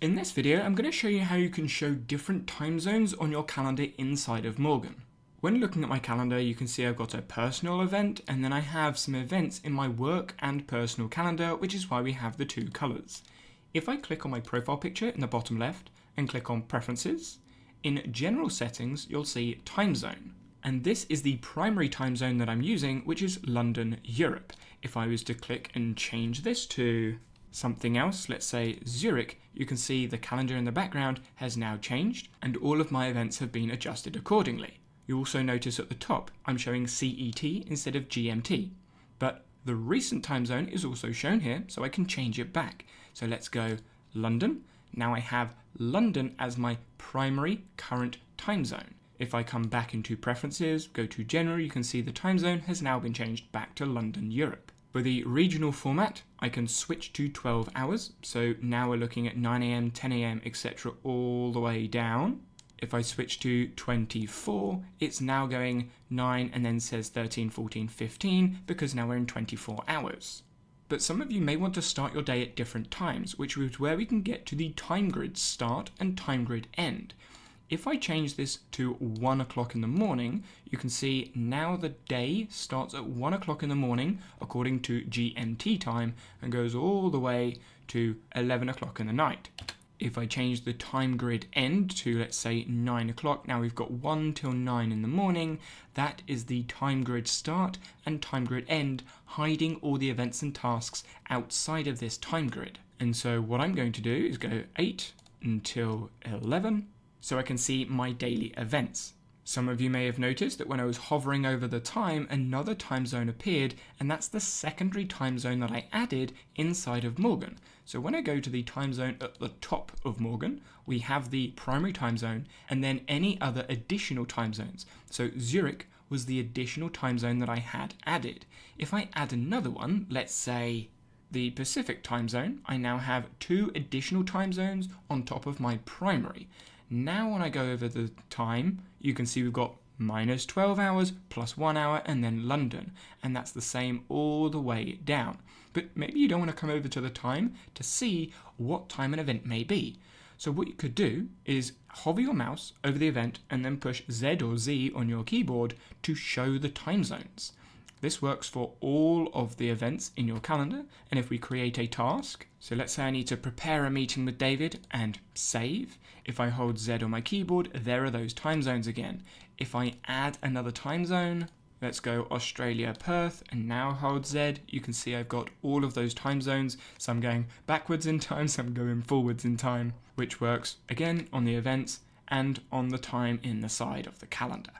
In this video, I'm going to show you how you can show different time zones on your calendar inside of Morgen. When looking at my calendar, you can see I've got a personal event, and then I have some events in my work and personal calendar, which is why we have the two colors. If I click on my profile picture in the bottom left and click on Preferences, in General Settings, you'll see Time Zone. And this is the primary time zone that I'm using, which is London, Europe. If I was to click and change this to something else, let's say Zurich, you can see the calendar in the background has now changed and all of my events have been adjusted accordingly. You also notice at the top I'm showing CET instead of GMT, but the recent time zone is also shown here, so I can change it back. So let's go London. Now I have London as my primary current time zone. If I come back into Preferences, go to General, you can see the time zone has now been changed back to London, Europe. For the regional format, I can switch to 12 hours. So now we're looking at 9 AM, 10 AM, etc. all the way down. If I switch to 24, it's now going 9 and then says 13, 14, 15 because now we're in 24 hours. But some of you may want to start your day at different times, which is where we can get to the time grid start and time grid end. If I change this to 1 o'clock in the morning, you can see now the day starts at 1 o'clock in the morning according to GMT time and goes all the way to 11 o'clock in the night. If I change the time grid end to, let's say, 9 o'clock, now we've got 1 till 9 in the morning. That is the time grid start and time grid end, hiding all the events and tasks outside of this time grid. And so what I'm going to do is go 8 until 11. So I can see my daily events. Some of you may have noticed that when I was hovering over the time, another time zone appeared, and that's the secondary time zone that I added inside of Morgen. So when I go to the time zone at the top of Morgen, we have the primary time zone and then any other additional time zones. So Zurich was the additional time zone that I had added. If I add another one, let's say the Pacific time zone, I now have 2 additional time zones on top of my primary. Now when I go over the time, you can see we've got minus 12 hours, plus 1 hour, and then London. And that's the same all the way down. But maybe you don't want to come over to the time to see what time an event may be. So what you could do is hover your mouse over the event and then push Z or Z on your keyboard to show the time zones. This works for all of the events in your calendar, and if we create a task, so let's say I need to prepare a meeting with David and save. If I hold Z on my keyboard, there are those time zones again. If I add another time zone, let's go Australia, Perth, and now hold Z, you can see I've got all of those time zones. Some going backwards in time, some going forwards in time, which works again on the events and on the time in the side of the calendar.